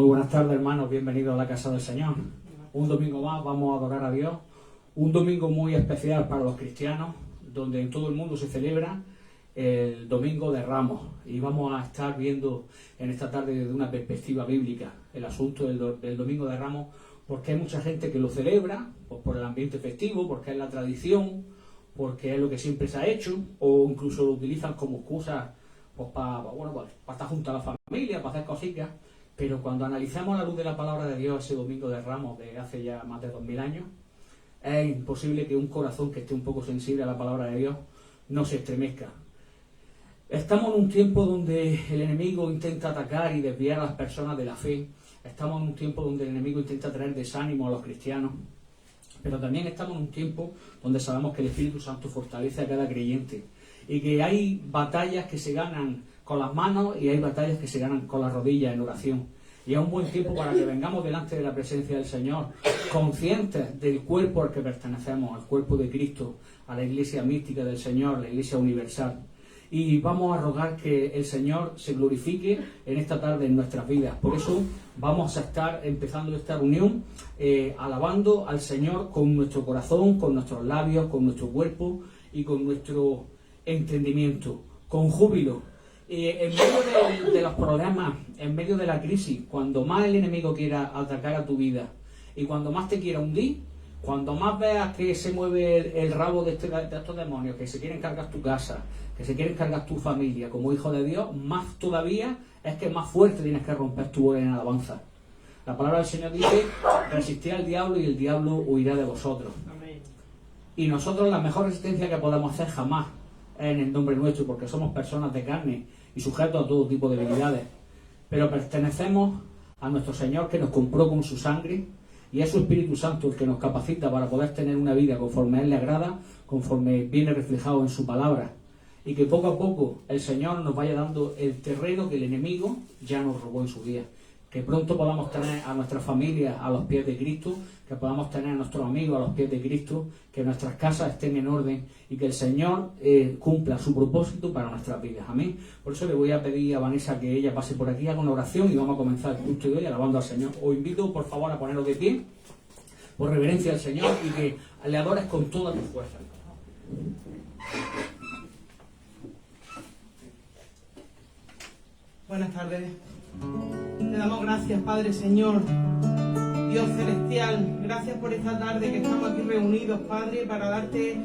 Muy buenas tardes, hermanos, bienvenidos a la casa del Señor. Un domingo más vamos a adorar a Dios, un domingo muy especial para los cristianos, donde en todo el mundo se celebra el Domingo de Ramos, y vamos a estar viendo en esta tarde desde una perspectiva bíblica el asunto del Domingo de Ramos, porque hay mucha gente que lo celebra pues, por el ambiente festivo, porque es la tradición, porque es lo que siempre se ha hecho, o incluso lo utilizan como excusa pues, para estar junto a la familia, para hacer cositas. Pero cuando analizamos a la luz de la palabra de Dios ese Domingo de Ramos de hace ya más de 2000 años, es imposible que un corazón que esté un poco sensible a la palabra de Dios no se estremezca. Estamos en un tiempo donde el enemigo intenta atacar y desviar a las personas de la fe. Estamos en un tiempo donde el enemigo intenta traer desánimo a los cristianos. Pero también estamos en un tiempo donde sabemos que el Espíritu Santo fortalece a cada creyente. Y que hay batallas que se ganan con las manos y hay batallas que se ganan con las rodillas en oración. Y es un buen tiempo para que vengamos delante de la presencia del Señor, conscientes del cuerpo al que pertenecemos, al cuerpo de Cristo, a la iglesia mística del Señor, la iglesia universal. Y vamos a rogar que el Señor se glorifique en esta tarde en nuestras vidas. Por eso vamos a estar empezando esta reunión alabando al Señor con nuestro corazón, con nuestros labios, con nuestro cuerpo y con nuestro entendimiento, con júbilo. En medio de los problemas, en medio de la crisis, cuando más el enemigo quiera atacar a tu vida y cuando más te quiera hundir, cuando más veas que se mueve el rabo de estos demonios, que se quieren cargar tu casa, que se quieren cargar tu familia como hijo de Dios, más todavía es que más fuerte tienes que romper tu voz en alabanza. La palabra del Señor dice, resistid al diablo y el diablo huirá de vosotros. Amén. Y nosotros la mejor resistencia que podemos hacer jamás es en el nombre nuestro, porque somos personas de carne y sujetos a todo tipo de debilidades. Pero pertenecemos a nuestro Señor que nos compró con su sangre, y es su Espíritu Santo el que nos capacita para poder tener una vida conforme a Él le agrada, conforme viene reflejado en su palabra. Y que poco a poco el Señor nos vaya dando el terreno que el enemigo ya nos robó en su día. Que pronto podamos tener a nuestra familia a los pies de Cristo, que podamos tener a nuestros amigos a los pies de Cristo, que nuestras casas estén en orden y que el Señor cumpla su propósito para nuestras vidas. Amén. Por eso le voy a pedir a Vanessa que ella pase por aquí, haga una oración y vamos a comenzar el culto de hoy alabando al Señor. Os invito por favor a poneros de pie, por reverencia al Señor, y que le adores con toda tu fuerza. Buenas tardes. Te damos gracias, Padre Señor, Dios celestial. Gracias por esta tarde que estamos aquí reunidos, Padre, para darte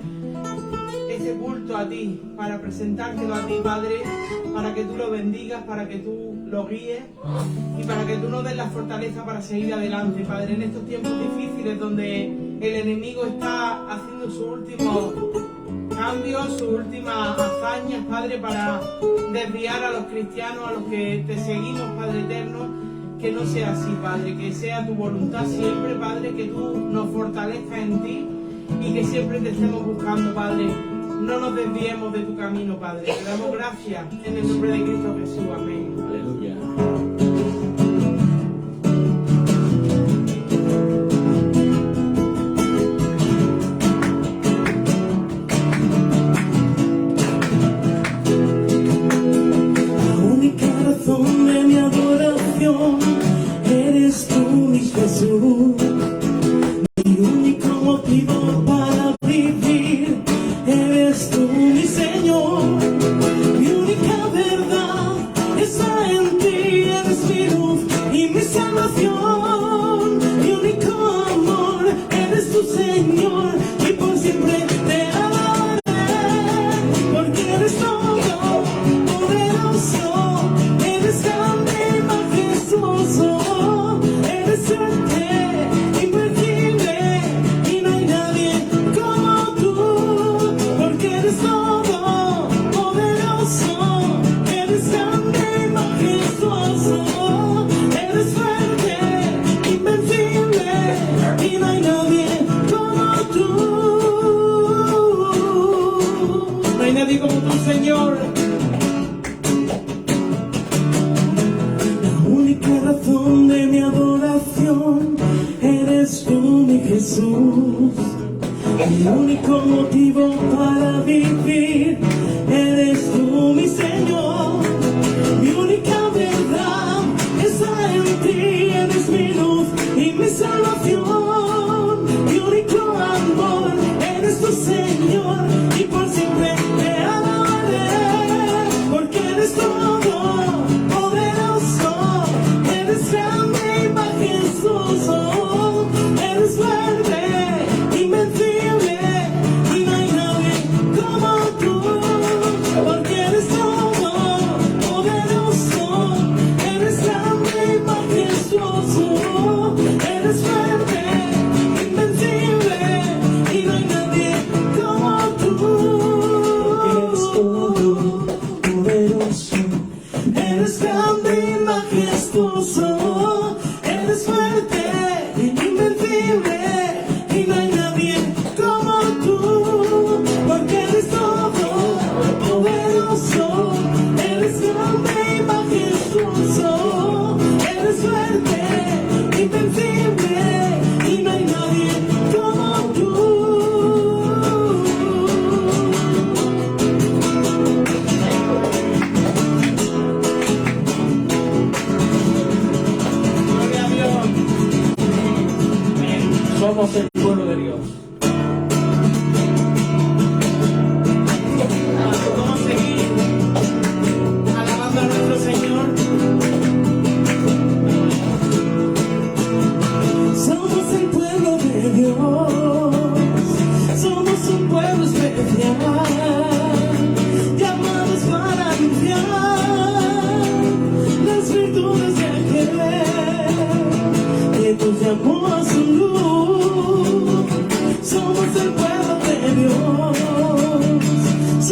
ese culto a ti, para presentártelo a ti, Padre, para que tú lo bendigas, para que tú lo guíes y para que tú nos des la fortaleza para seguir adelante, Padre, en estos tiempos difíciles donde el enemigo está haciendo su último cambios, sus últimas hazañas, Padre, para desviar a los cristianos, a los que te seguimos, Padre eterno. Que no sea así, Padre, que sea tu voluntad siempre, Padre, que tú nos fortalezcas en ti y que siempre te estemos buscando, Padre. No nos desviemos de tu camino, Padre. Te damos gracias en el nombre de Cristo Jesús. Amén. Aleluya. Eres tú, mi Jesús, mi único motivo para vivir. Eres tú, mi Señor, mi única verdad está en ti. Eres mi luz y mi salvación, mi único amor. Eres tu Señor y por siempre te amaré, porque eres todo poderoso, eres grande y majestuoso. Como tu Señor, la única razón de mi adoración eres tú, mi Jesús, mi único motivo para vivir. Eres tú, mi Señor, mi única verdad está en ti.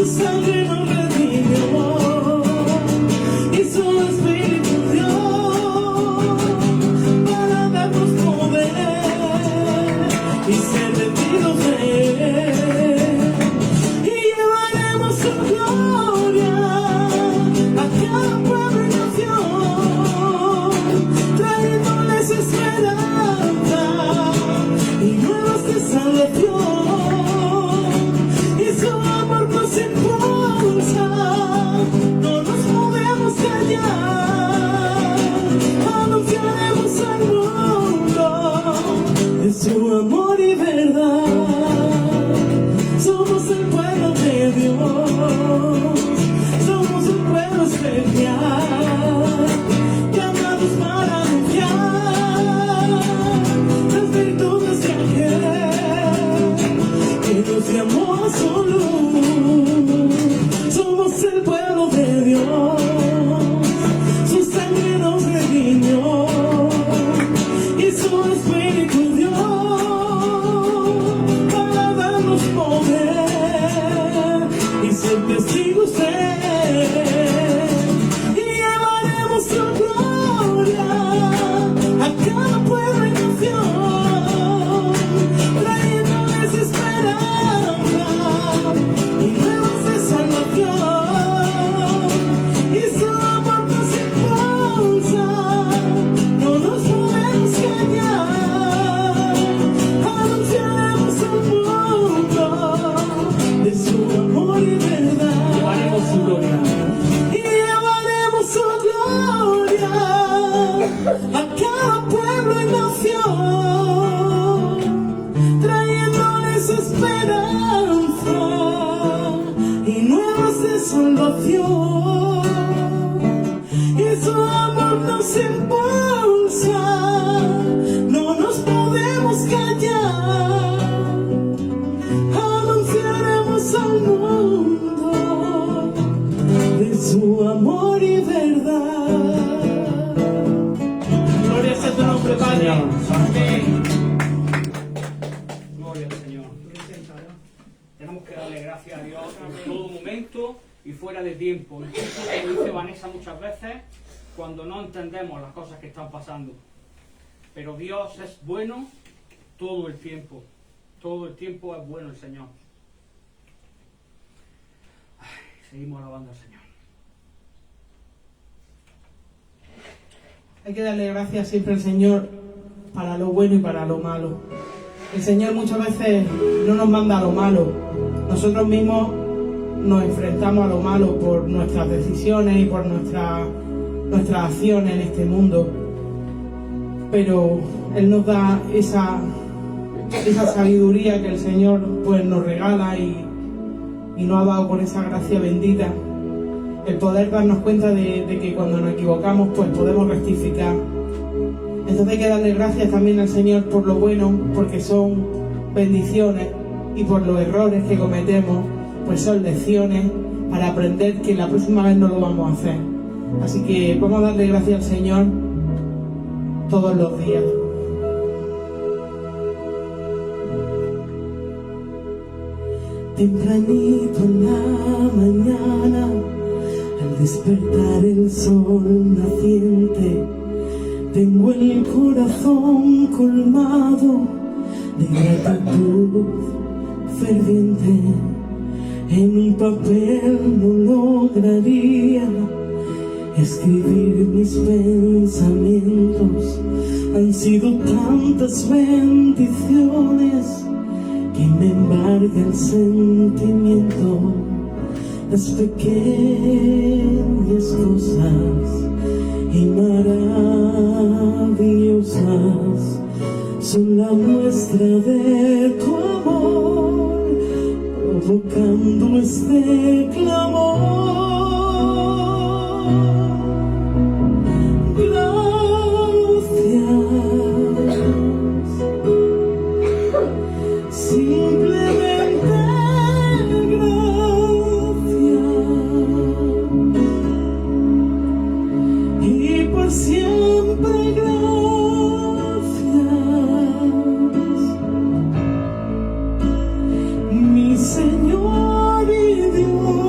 su sangre nos redimió y su Espíritu dio para darnos poder y ser bendecidos de Él. Y llevaremos su gloria a cada pueblo y nación, trayéndoles esperanza y nuevas de salvación. Y su amor nos impulsa, no nos podemos callar, anunciaremos al mundo de su amor y verdad. Somos el pueblo de Dios, somos un pueblo especial, llamados para anunciar las virtudes de aquel que nos llamó a su luz. Somos el pueblo de Dios, su sangre nos redimió y su Espíritu dio para darnos poder y ser testigos de Él. Y llevaremos su gloria a cada pueblo y nación, trayéndoles esperanza y nuevas de salvación. Y su amor nos impulsa, no nos podemos callar, anunciaremos al mundo de su amor y verdad. Llevaremos su gloria. Y llevaremos su gloria a cada pueblo y nación, trayéndoles esperanza y nuevas de salvación. Y su amor nos impulsa, no nos podemos callar, anunciaremos al mundo de su amor y verdad. Gloria sea tu nombre, Padre. Amén. Gloria al Señor. Tenemos que darle gracias a Dios en todo momento y fuera de tiempo. Incluso, como dice Vanessa muchas veces, cuando no entendemos las cosas que están pasando. Pero Dios es bueno todo el tiempo. Todo el tiempo es bueno el Señor. Ay, seguimos alabando al Señor. Hay que darle gracias siempre al Señor para lo bueno y para lo malo. El Señor muchas veces no nos manda a lo malo. Nosotros mismos nos enfrentamos a lo malo por nuestras decisiones y por nuestras acciones en este mundo. Pero Él nos da esa sabiduría que el Señor pues nos regala y nos ha dado con esa gracia bendita. El poder darnos cuenta de que cuando nos equivocamos pues podemos rectificar. Entonces hay que darle gracias también al Señor por lo bueno, porque son bendiciones, y por los errores que cometemos pues son lecciones para aprender que la próxima vez no lo vamos a hacer. Así que vamos a darle gracias al Señor todos los días. Tempranito en la mañana, al despertar el sol naciente, tengo el corazón colmado de gratitud ferviente. En un papel no lograría escribir mis pensamientos. Han sido tantas bendiciones que me embarga el sentimiento. Las pequeñas cosas y maravillosas son la muestra de tu amor, provocando este clamor. Simplemente gracias, y por siempre gracias, mi Señor y Dios.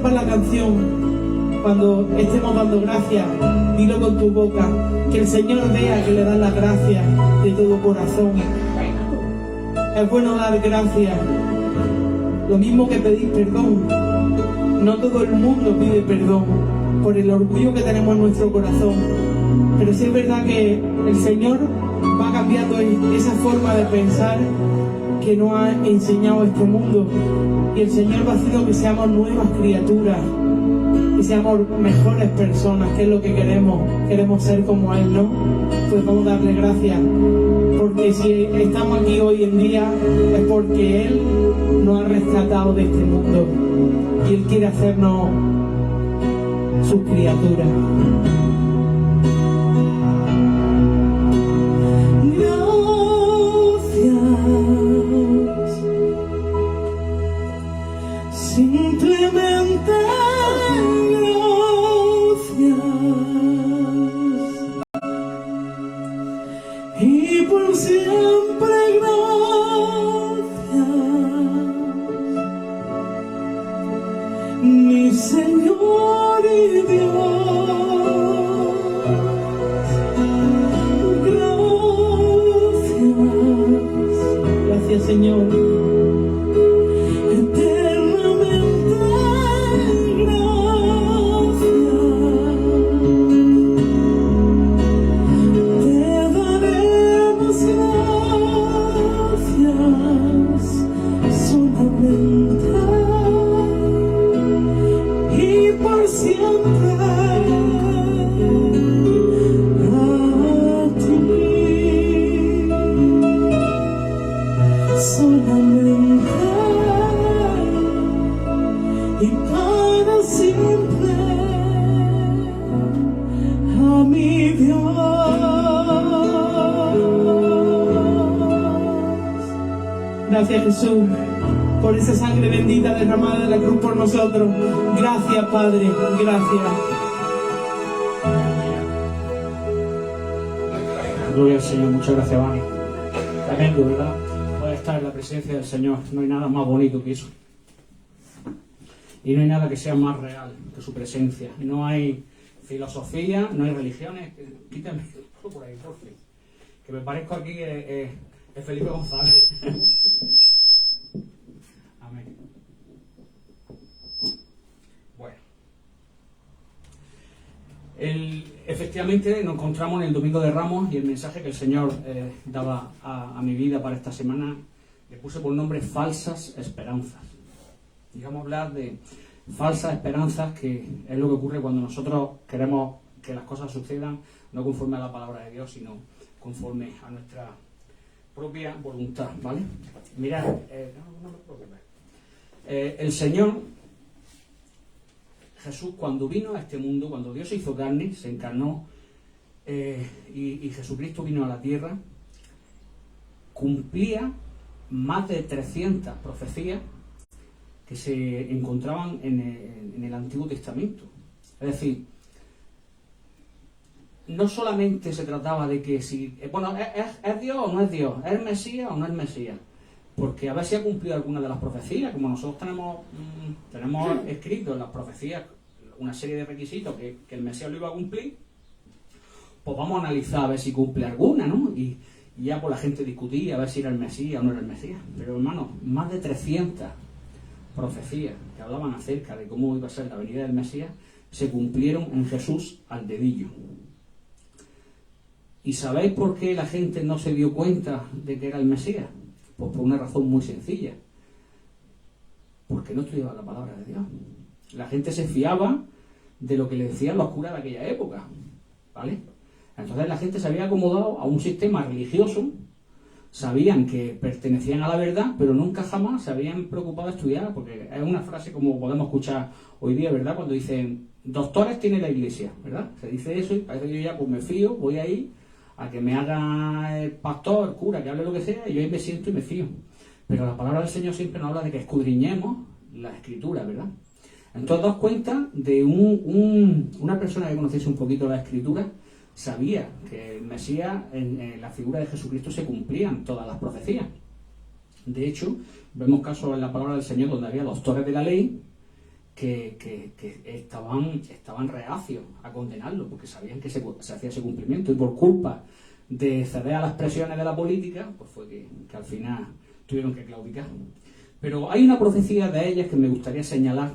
sepas la canción, cuando estemos dando gracias, dilo con tu boca, que el Señor vea que le das las gracias de todo corazón. Es bueno dar gracias, lo mismo que pedir perdón. No todo el mundo pide perdón por el orgullo que tenemos en nuestro corazón, pero sí es verdad que el Señor va cambiando esa forma de pensar que nos ha enseñado este mundo, y el Señor va haciendo que seamos nuevas criaturas, que seamos mejores personas, que es lo que queremos ser como Él, ¿no? Pues vamos a darle gracias, porque si estamos aquí hoy en día es porque Él nos ha rescatado de este mundo y Él quiere hacernos sus criaturas. Simplemente gracias, y por siempre gracias, mi Señor y Dios. Gracias, Señor. Gracias, Jesús, por esa sangre bendita derramada de la cruz por nosotros. Gracias, Padre, gracias. Gloria al Señor, muchas gracias, Vani. Tremendo, ¿verdad? Poder estar en la presencia del Señor, no hay nada más bonito que eso. Y no hay nada que sea más real que su presencia. No hay filosofía, no hay religiones. Quítame por ahí, por fin. Que me parezco aquí es Felipe González. Amén. Bueno. Efectivamente nos encontramos en el Domingo de Ramos, y el mensaje que el Señor daba a mi vida para esta semana le puse por nombre Falsas Esperanzas. Y vamos a hablar de falsas esperanzas, que es lo que ocurre cuando nosotros queremos que las cosas sucedan no conforme a la palabra de Dios, sino conforme a nuestra propia voluntad, ¿vale? Mirad, no me preocupes. El Señor Jesús, cuando vino a este mundo, cuando Dios se hizo carne, se encarnó, y Jesucristo vino a la tierra, cumplía más de 300 profecías que se encontraban en el Antiguo Testamento. Es decir, no solamente se trataba de que si, bueno, ¿es Dios o no es Dios? ¿Es el Mesías o no es el Mesías? Porque a ver si ha cumplido alguna de las profecías, como nosotros tenemos escrito en las profecías una serie de requisitos que el Mesías lo iba a cumplir, pues vamos a analizar a ver si cumple alguna, ¿no? Y ya pues la gente discutía a ver si era el Mesías o no era el Mesías. Pero hermano, más de 300 profecías que hablaban acerca de cómo iba a ser la venida del Mesías se cumplieron en Jesús al dedillo. ¿Y sabéis por qué la gente no se dio cuenta de que era el Mesías? Pues por una razón muy sencilla. Porque no estudiaba la palabra de Dios. La gente se fiaba de lo que le decían los curas de aquella época, ¿vale? Entonces la gente se había acomodado a un sistema religioso, sabían que pertenecían a la verdad, pero nunca jamás se habían preocupado de estudiar, porque es una frase como podemos escuchar hoy día, ¿verdad? Cuando dicen, doctores tiene la iglesia, ¿verdad? Se dice eso y parece que yo ya pues me fío, voy ahí a que me haga el pastor, el cura, que hable lo que sea, y yo ahí me siento y me fío. Pero la palabra del Señor siempre nos habla de que escudriñemos la Escritura, ¿verdad? Entonces, daos cuenta de una persona que conociese un poquito la Escritura, sabía que el Mesías, en la figura de Jesucristo, se cumplían todas las profecías. De hecho, vemos casos en la palabra del Señor donde había doctores de la ley que estaban reacios a condenarlo, porque sabían que se hacía ese cumplimiento, y por culpa de ceder a las presiones de la política, pues fue que al final tuvieron que claudicar. Pero hay una profecía de ellas que me gustaría señalar,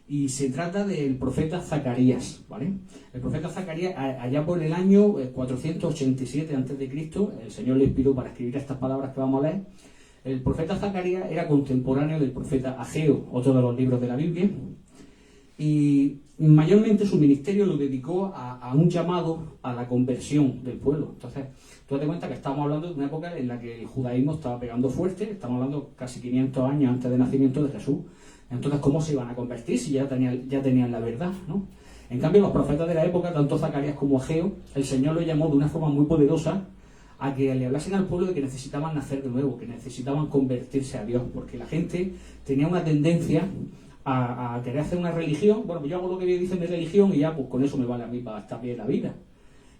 y se trata del profeta Zacarías, ¿vale? El profeta Zacarías, allá por el año 487 a.C., el Señor le inspiró para escribir estas palabras que vamos a leer. El profeta Zacarías era contemporáneo del profeta Ageo, otro de los libros de la Biblia, y mayormente su ministerio lo dedicó a un llamado a la conversión del pueblo. Entonces, tú te das cuenta que estamos hablando de una época en la que el judaísmo estaba pegando fuerte, estamos hablando casi 500 años antes del nacimiento de Jesús. Entonces, ¿cómo se iban a convertir si ya tenían la verdad, ¿no? En cambio, los profetas de la época, tanto Zacarías como Ageo, el Señor los llamó de una forma muy poderosa a que le hablasen al pueblo de que necesitaban nacer de nuevo, que necesitaban convertirse a Dios, porque la gente tenía una tendencia a querer hacer una religión. Bueno, pues yo hago lo que dicen de religión y ya pues con eso me vale a mí para estar bien la vida.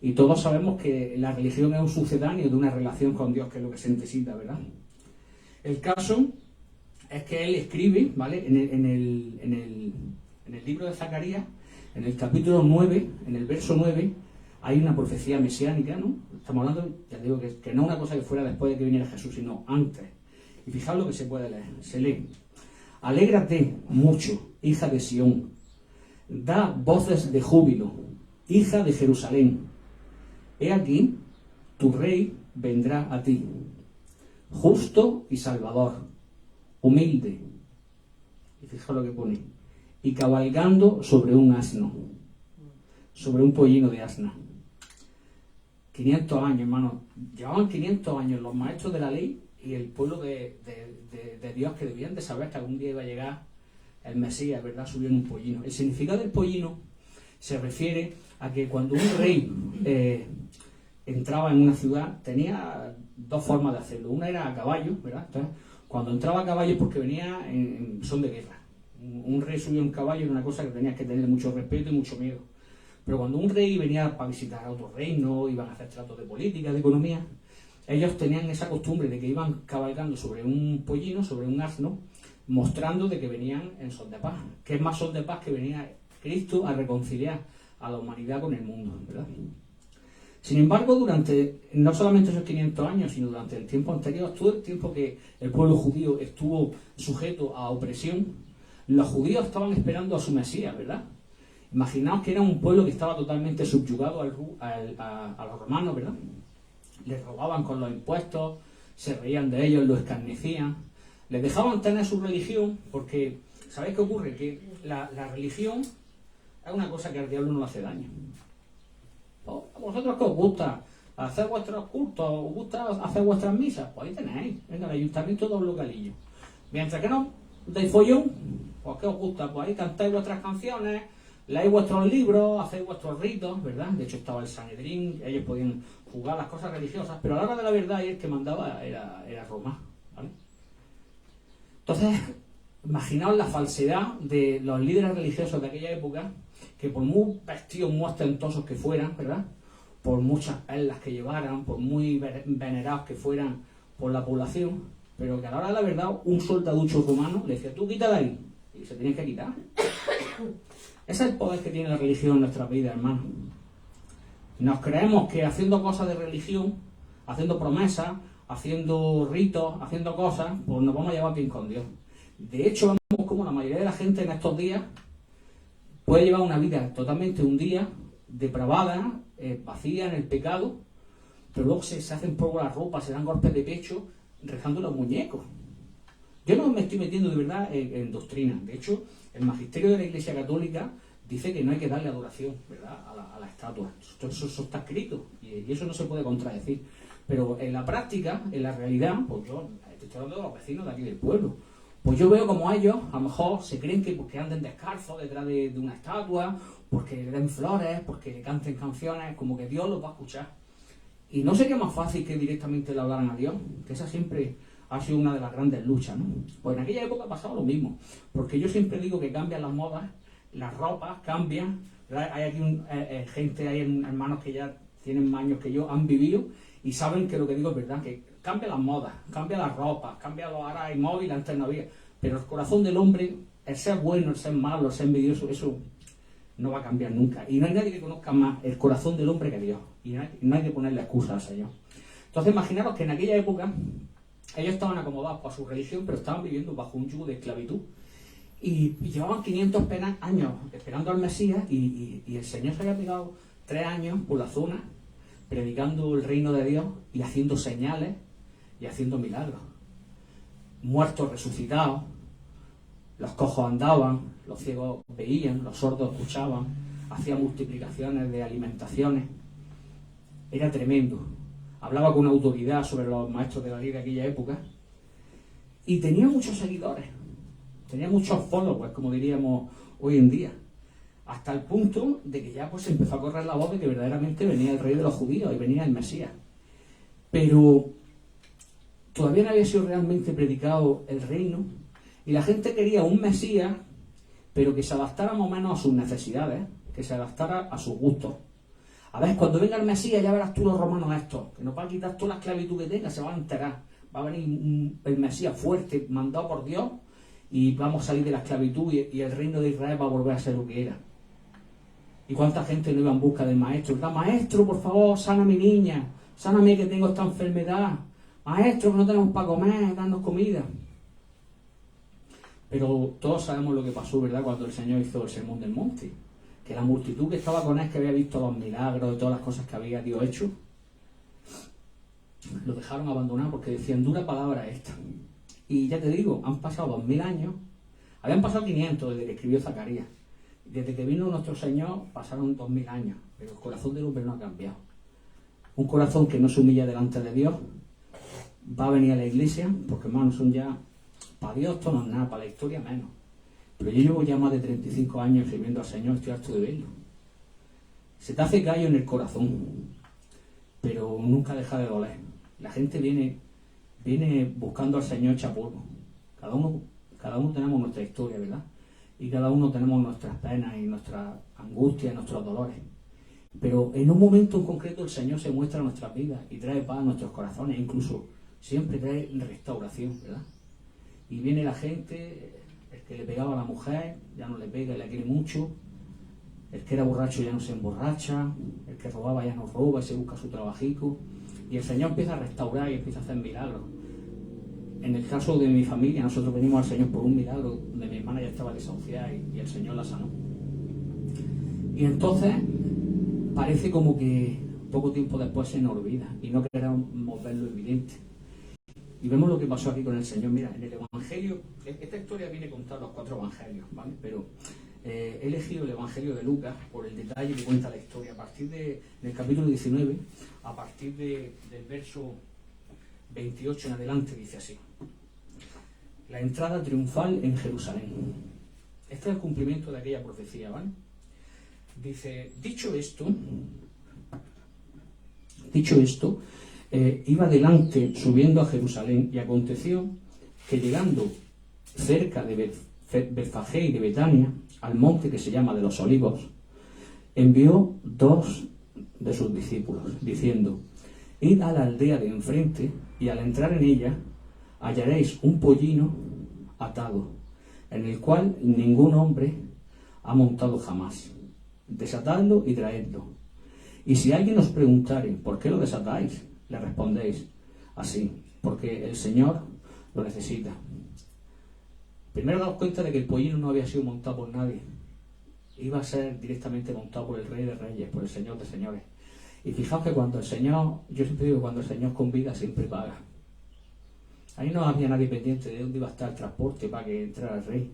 Y todos sabemos que la religión es un sucedáneo de una relación con Dios, que es lo que se necesita, ¿verdad? El caso es que él escribe, ¿vale? En el libro de Zacarías, en el capítulo 9, en el verso 9, hay una profecía mesiánica, ¿no? Estamos hablando, ya digo, que no es una cosa que fuera después de que viniera Jesús, sino antes. Y fijaos lo que se puede leer. Se lee: alégrate mucho, hija de Sión, da voces de júbilo, hija de Jerusalén. He aquí, tu rey vendrá a ti, justo y salvador, humilde. Y fijaos lo que pone: y cabalgando sobre un asno, sobre un pollino de asna. 500 años, hermano. Llevaban 500 años los maestros de la ley y el pueblo de Dios, que debían de saber que algún día iba a llegar el Mesías, ¿verdad? Subió en un pollino. El significado del pollino se refiere a que cuando un rey entraba en una ciudad, tenía dos formas de hacerlo. Una era a caballo, ¿verdad? Entonces, cuando entraba a caballo es porque venía en son de guerra. Un rey subía un caballo era una cosa que tenías que tener mucho respeto y mucho miedo. Pero cuando un rey venía para visitar a otro reino, iban a hacer tratos de política, de economía, ellos tenían esa costumbre de que iban cabalgando sobre un pollino, sobre un asno, mostrando de que venían en son de paz. Que es más son de paz que venía Cristo a reconciliar a la humanidad con el mundo, ¿verdad? Sin embargo, durante no solamente esos 500 años, sino durante el tiempo anterior, todo el tiempo que el pueblo judío estuvo sujeto a opresión, los judíos estaban esperando a su Mesías, ¿verdad? Imaginaos que era un pueblo que estaba totalmente subyugado a los romanos, ¿verdad? Les robaban con los impuestos, se reían de ellos, los escarnecían, les dejaban tener su religión, porque ¿sabéis qué ocurre? Que la religión es una cosa que al diablo no le hace daño. ¿A vosotros qué os gusta? ¿Hacer vuestros cultos? ¿Os gusta hacer vuestras misas? Pues ahí tenéis, venga, el ayuntamiento dos localillos. Mientras que no deis follón, pues ¿qué os gusta? Pues ahí cantáis vuestras canciones, leéis vuestros libros, hacéis vuestros ritos, ¿verdad? De hecho estaba el Sanedrín, ellos podían jugar las cosas religiosas, pero a la hora de la verdad el que mandaba era Roma, ¿vale? Entonces, imaginaos la falsedad de los líderes religiosos de aquella época, que por muy vestidos, muy ostentosos que fueran, ¿verdad? Por muchas perlas que llevaran, por muy venerados que fueran por la población, pero que a la hora de la verdad un soldaducho romano le decía: tú quita de ahí, y se tenían que quitar. Ese es el poder que tiene la religión en nuestras vidas, hermano. Nos creemos que haciendo cosas de religión, haciendo promesas, haciendo ritos, haciendo cosas, pues nos vamos a llevar bien con Dios. De hecho, vemos como la mayoría de la gente en estos días puede llevar una vida totalmente hundida, depravada, vacía en el pecado, pero luego se hacen polvo las ropas, se dan golpes de pecho, rezando los muñecos. Yo no me estoy metiendo de verdad en doctrina. De hecho, el magisterio de la Iglesia Católica dice que no hay que darle adoración, ¿verdad?, a la estatua. Eso está escrito y eso no se puede contradecir. Pero en la práctica, en la realidad, pues yo estoy hablando de los vecinos de aquí del pueblo. Pues yo veo como ellos, a lo mejor se creen que porque anden descalzos detrás de una estatua, porque le den flores, porque le canten canciones, como que Dios los va a escuchar. Y no sería más fácil que directamente le hablaran a Dios, que esa siempre ha sido una de las grandes luchas, ¿no? Pues en aquella época ha pasado lo mismo, porque yo siempre digo que cambian las modas, las ropas cambian, ¿verdad? Hay aquí gente, hay hermanos que ya tienen más años que yo, han vivido y saben que lo que digo es verdad, que cambia las modas, cambia las ropas, cambia los ahora hay móvil, antes no había, pero el corazón del hombre el ser bueno, el ser malo, el ser envidioso, eso no va a cambiar nunca. Y no hay nadie que conozca más el corazón del hombre que Dios. Y no hay que ponerle excusa al Señor. Entonces imaginaros que en aquella época ellos estaban acomodados por su religión, pero estaban viviendo bajo un yugo de esclavitud. Y llevaban 500 años esperando al Mesías y el Señor se había pegado 3 años por la zona predicando el reino de Dios y haciendo señales y haciendo milagros. Muertos resucitados, los cojos andaban, los ciegos veían, los sordos escuchaban, hacía multiplicaciones de alimentaciones. Era tremendo. Hablaba con autoridad sobre los maestros de la ley de aquella época y tenía muchos seguidores, tenía muchos followers, como diríamos hoy en día, hasta el punto de que ya pues empezó a correr la voz de que verdaderamente venía el rey de los judíos y venía el Mesías. Pero todavía no había sido realmente predicado el reino y la gente quería un Mesías, pero que se adaptara más o menos a sus necesidades, que se adaptara a sus gustos. A ver, cuando venga el Mesías ya verás tú los romanos estos, que nos va a quitar toda la esclavitud que tenga, se va a enterar. Va a venir el Mesías fuerte, mandado por Dios, y vamos a salir de la esclavitud y el reino de Israel va a volver a ser lo que era. ¿Y cuánta gente no iba en busca del maestro? Maestro, por favor, sana a mi niña, sáname que tengo esta enfermedad. Maestro, que no tenemos para comer, danos comida. Pero todos sabemos lo que pasó, ¿verdad?, cuando el Señor hizo el Sermón del Monte. Que la multitud que estaba con él, que había visto los milagros y todas las cosas que había Dios hecho, lo dejaron abandonar porque decían, dura palabra esta. Y ya te digo, han pasado 2000 años, habían pasado 500 desde que escribió Zacarías. Desde que vino nuestro Señor pasaron 2000 años, pero el corazón del hombre no ha cambiado. Un corazón que no se humilla delante de Dios va a venir a la iglesia, porque hermanos, son ya, para Dios esto no es nada, para la historia menos. Pero yo llevo ya más de 35 años sirviendo al Señor, estoy harto de verlo. Se te hace callo en el corazón, pero nunca deja de doler. La gente viene buscando al Señor hecha polvo. Cada uno tenemos nuestra historia, ¿verdad? Y cada uno tenemos nuestras penas y nuestras angustias y nuestros dolores. Pero en un momento en concreto el Señor se muestra en nuestras vidas y trae paz a nuestros corazones, incluso siempre trae restauración, ¿verdad? Y viene la gente, el que le pegaba a la mujer ya no le pega y la quiere mucho, el que era borracho ya no se emborracha, el que robaba ya no roba y se busca su trabajico, y el Señor empieza a restaurar y empieza a hacer milagros. En el caso de mi familia, nosotros venimos al Señor por un milagro, donde mi hermana ya estaba desahuciada y el Señor la sanó. Y entonces parece como que poco tiempo después se nos olvida y no queremos ver lo evidente. Y vemos lo que pasó aquí con el Señor. Mira, en el Evangelio, esta historia viene contada en los 4 Evangelios, ¿vale? Pero he elegido el Evangelio de Lucas por el detalle que cuenta la historia. A partir del capítulo 19, a partir del verso 28 en adelante, dice así: la entrada triunfal en Jerusalén. Este es el cumplimiento de aquella profecía, ¿vale? Dice, dicho esto, iba delante subiendo a Jerusalén, y aconteció que llegando cerca de Betfagé y de Betania, al monte que se llama de los Olivos, envió 2 de sus discípulos, diciendo, id a la aldea de enfrente, y al entrar en ella hallaréis un pollino atado, en el cual ningún hombre ha montado jamás. Desatadlo y traedlo. Y si alguien os preguntare, ¿por qué lo desatáis?, le respondéis así, porque el Señor lo necesita. Primero daos cuenta de que el pollino no había sido montado por nadie. Iba a ser directamente montado por el Rey de Reyes, por el Señor de Señores. Y fijaos que cuando el Señor, yo siempre digo, cuando el Señor convida, siempre paga. Ahí no había nadie pendiente de dónde iba a estar el transporte para que entrara el Rey.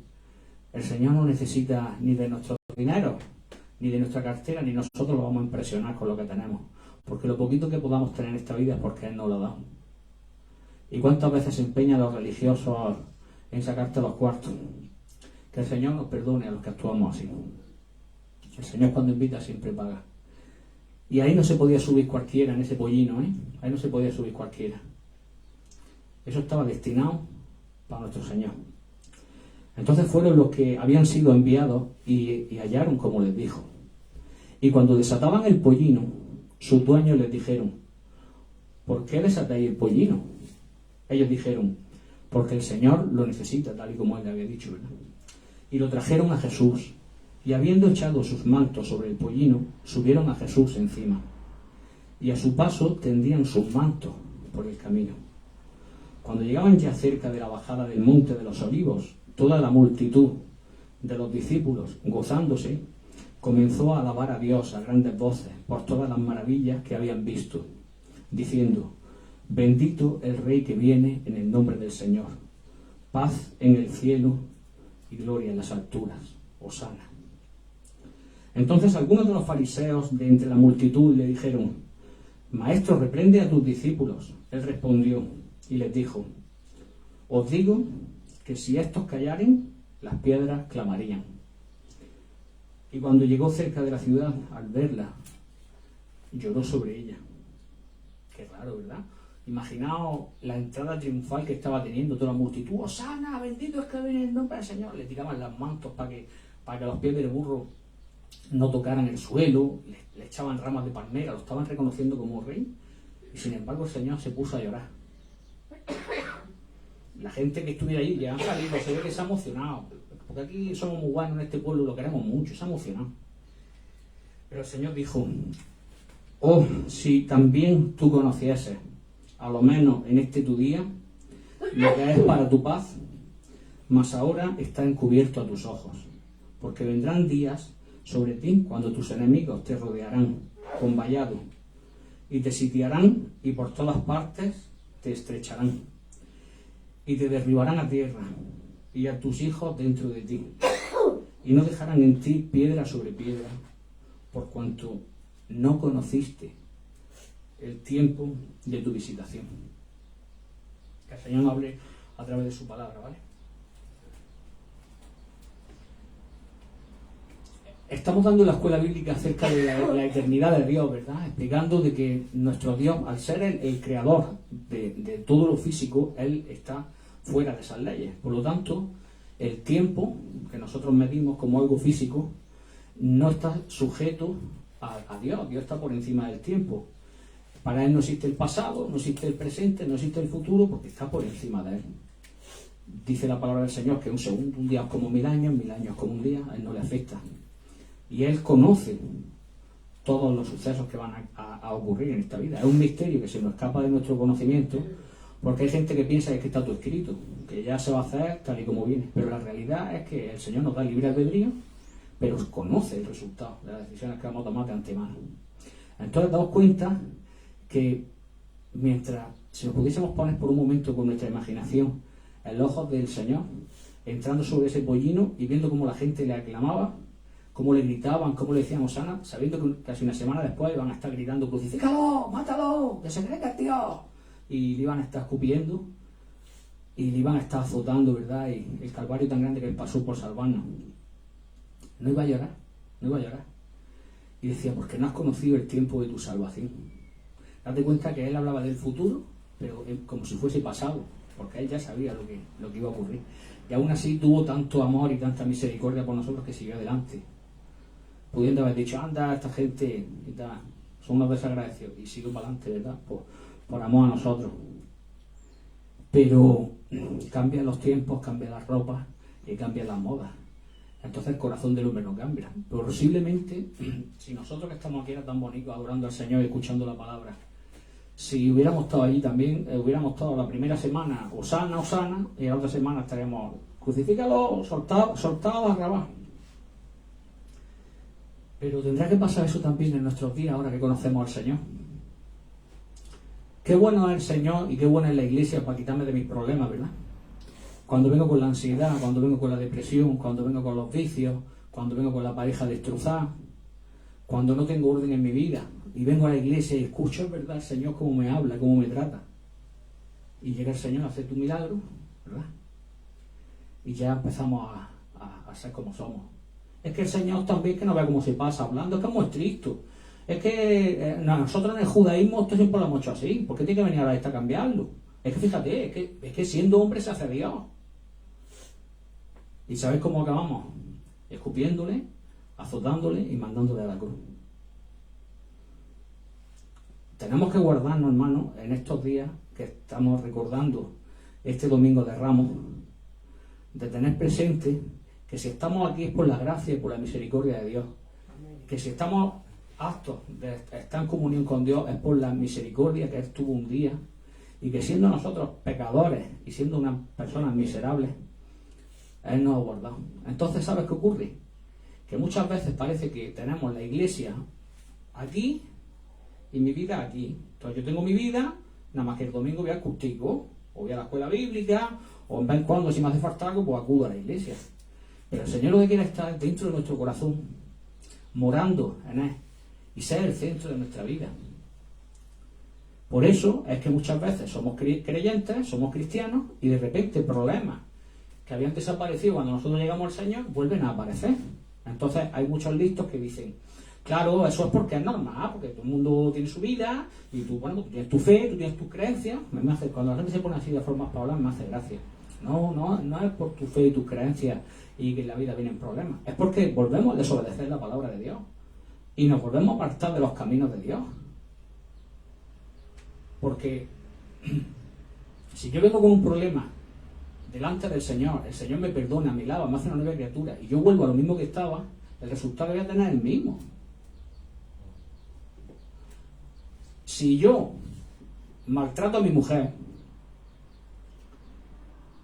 El Señor no necesita ni de nuestro dinero, ni de nuestra cartera, ni nosotros lo vamos a impresionar con lo que tenemos. Porque lo poquito que podamos tener en esta vida es porque Él nos lo da. ¿Y cuántas veces se empeñan los religiosos en sacarte los cuartos? Que el Señor nos perdone a los que actuamos así. El Señor cuando invita siempre paga. Y ahí no se podía subir cualquiera, en ese pollino, ¿eh? Ahí no se podía subir cualquiera. Eso estaba destinado para nuestro Señor. Entonces fueron los que habían sido enviados y hallaron como les dijo. Y cuando desataban el pollino, sus dueños les dijeron, ¿por qué desatáis el pollino? Ellos dijeron, porque el Señor lo necesita, tal y como Él le había dicho, ¿verdad? y lo trajeron a Jesús, y habiendo echado sus mantos sobre el pollino, subieron a Jesús encima, y a su paso tendían sus mantos por el camino. Cuando llegaban ya cerca de la bajada del monte de los Olivos, toda la multitud de los discípulos, gozándose, comenzó a alabar a Dios a grandes voces por todas las maravillas que habían visto, diciendo: bendito el Rey que viene en el nombre del Señor, paz en el cielo y gloria en las alturas, hosana. Entonces algunos de los fariseos de entre la multitud le dijeron: Maestro, reprende a tus discípulos. Él respondió y les dijo: os digo que si estos callaren, las piedras clamarían. Y cuando llegó cerca de la ciudad, al verla, lloró sobre ella. Qué raro, ¿verdad? Imaginaos la entrada triunfal que estaba teniendo toda la multitud. ¡Hosana! ¡Bendito es que viene el nombre del Señor! Le tiraban las mantos para que los pies del burro no tocaran el suelo, le echaban ramas de palmera, lo estaban reconociendo como rey. Y sin embargo el Señor se puso a llorar. La gente que estuviera ahí, ya han salido, se ve que se ha emocionado. Porque aquí somos muy buenos en este pueblo, lo queremos mucho, se ha emocionado. Pero el Señor dijo: oh, si también tú conocieses, a lo menos en este tu día, lo que es para tu paz, mas ahora está encubierto a tus ojos. Porque vendrán días sobre ti cuando tus enemigos te rodearán con vallado y te sitiarán y por todas partes te estrecharán y te derribarán a tierra y a tus hijos dentro de ti, y no dejarán en ti piedra sobre piedra, por cuanto no conociste el tiempo de tu visitación. Que el Señor nos hable a través de su palabra, ¿vale? Estamos dando la escuela bíblica acerca de la eternidad de Dios, ¿verdad? Explicando de que nuestro Dios, al ser el creador de todo lo físico, Él está fuera de esas leyes. Por lo tanto, el tiempo que nosotros medimos como algo físico no está sujeto a Dios. Dios está por encima del tiempo. Para Él no existe el pasado, no existe el presente, no existe el futuro, porque está por encima de Él. Dice la palabra del Señor que un segundo, un día es como 1000 años como un día, a Él no le afecta. Y Él conoce todos los sucesos que van a ocurrir en esta vida. Es un misterio que se nos escapa de nuestro conocimiento, porque hay gente que piensa que está todo escrito, que ya se va a hacer tal y como viene. Pero la realidad es que el Señor nos da libre albedrío, pero conoce el resultado de las decisiones que vamos a tomar de antemano. Entonces damos cuenta que mientras, si nos pudiésemos poner por un momento con nuestra imaginación en los ojos del Señor, entrando sobre ese pollino y viendo cómo la gente le aclamaba, cómo le gritaban, cómo le decían hosana, sabiendo que casi una semana después iban a estar gritando: crucifícalo, mátalo, que se cree que es Dios, y le iban a estar escupiendo y le iban a estar azotando, ¿verdad? Y el calvario tan grande que él pasó por salvarnos. No iba a llorar, no iba a llorar. Y decía: porque no has conocido el tiempo de tu salvación. Date cuenta que él hablaba del futuro, pero como si fuese pasado, porque él ya sabía lo que iba a ocurrir. Y aún así tuvo tanto amor y tanta misericordia por nosotros que siguió adelante, pudiendo haber dicho: anda, esta gente y tal, son unos desagradecidos, y siguió para adelante, ¿verdad? Por amor a nosotros. Pero cambian los tiempos, cambian las ropas y cambian las modas. Entonces el corazón del hombre no cambia. Posiblemente, si nosotros que estamos aquí era tan bonitos adorando al Señor y escuchando la palabra, si hubiéramos estado allí también, hubiéramos estado la primera semana hosana, hosana, y la otra semana estaríamos: crucifícalo, soltado, arrabado. Pero tendrá que pasar eso también en nuestros días, ahora que conocemos al Señor. Qué bueno es el Señor y qué buena es la iglesia para quitarme de mis problemas, ¿verdad? Cuando vengo con la ansiedad, cuando vengo con la depresión, cuando vengo con los vicios, cuando vengo con la pareja destrozada, cuando no tengo orden en mi vida, y vengo a la iglesia y escucho, ¿verdad?, el Señor cómo me habla, cómo me trata. Y llega el Señor a hacer tu milagro, ¿verdad? Y ya empezamos a ser como somos. Es que el Señor también, que no vea cómo se pasa hablando, es que es muy estricto. Es que nosotros en el judaísmo esto siempre lo hemos hecho así. ¿Por qué tiene que venir ahora a cambiarlo? Es que fíjate, es que siendo hombre se hace Dios. ¿Y sabéis cómo acabamos? Escupiéndole, azotándole y mandándole a la cruz. Tenemos que guardarnos, hermanos, en estos días que estamos recordando este Domingo de Ramos, de tener presente que si estamos aquí es por la gracia y por la misericordia de Dios, que si estamos aptos de estar en comunión con Dios es por la misericordia que Él tuvo un día, y que siendo nosotros pecadores y siendo unas personas miserables, Él nos ha guardado. Entonces, ¿sabes qué ocurre? Que muchas veces parece que tenemos la iglesia aquí y mi vida aquí. Entonces yo tengo mi vida, nada más que el domingo voy al cultivo, o voy a la escuela bíblica, o en vez en cuando, si me hace falta algo, pues acudo a la iglesia. Pero el Señor lo que quiere es estar dentro de nuestro corazón, morando en Él, y ser el centro de nuestra vida. Por eso es que muchas veces somos creyentes, somos cristianos, y de repente problemas que habían desaparecido cuando nosotros llegamos al Señor vuelven a aparecer. Entonces hay muchos listos que dicen, claro, eso es porque es normal, porque todo el mundo tiene su vida, y tú, bueno, tú tienes tu fe, tú tienes tus creencias. Cuando la gente se pone así de formas para hablar, me hace gracia. No es por tu fe y tus creencias y que en la vida vienen problemas. Es porque volvemos a desobedecer la palabra de Dios. Y nos volvemos a apartar de los caminos de Dios. Porque si yo vengo con un problema delante del Señor, el Señor me perdona, me lava, me hace una nueva criatura, y yo vuelvo a lo mismo que estaba, el resultado voy a tener el mismo. Si yo maltrato a mi mujer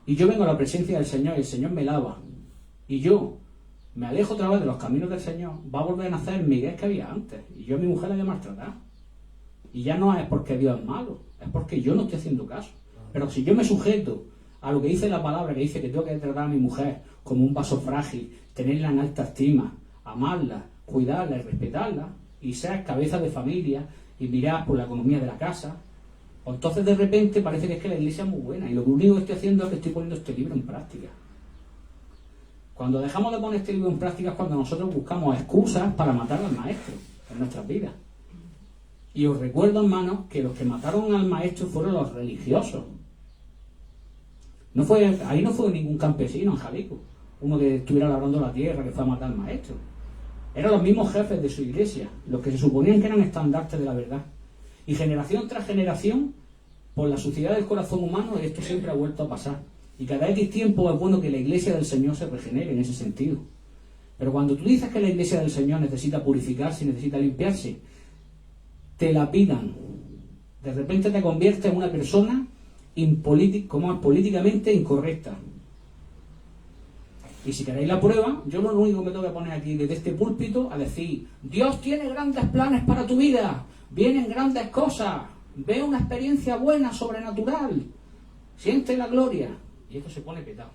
y yo vengo a la presencia del Señor y el Señor me lava y yo me alejo otra vez de los caminos del Señor, va a volver a nacer el Miguel que había antes, y yo a mi mujer la voy a maltratar. Y ya no es porque Dios es malo, es porque yo no estoy haciendo caso. Pero si yo me sujeto a lo que dice la palabra, que dice que tengo que tratar a mi mujer como un vaso frágil, tenerla en alta estima, amarla, cuidarla y respetarla, y ser cabeza de familia y mirar por la economía de la casa, pues entonces de repente parece que es que la iglesia es muy buena, y lo único que estoy haciendo es que estoy poniendo este libro en práctica. Cuando dejamos de poner este libro en práctica es cuando nosotros buscamos excusas para matar al maestro en nuestras vidas. Y os recuerdo, hermanos, que los que mataron al maestro fueron los religiosos. Ahí no fue ningún campesino en Jalisco, uno que estuviera labrando la tierra, que fue a matar al maestro. Eran los mismos jefes de su iglesia, los que se suponían que eran estandartes de la verdad. Y generación tras generación, por la suciedad del corazón humano, esto siempre ha vuelto a pasar. Y cada X tiempo es bueno que la iglesia del Señor se regenere en ese sentido. Pero cuando tú dices que la iglesia del Señor necesita purificarse, necesita limpiarse, te la pidan. De repente te conviertes en una persona políticamente incorrecta. Y si queréis la prueba, yo lo único que me tengo que poner aquí desde este púlpito a decir: Dios tiene grandes planes para tu vida, vienen grandes cosas, ve una experiencia buena, sobrenatural, siente la gloria. Y esto se pone petado.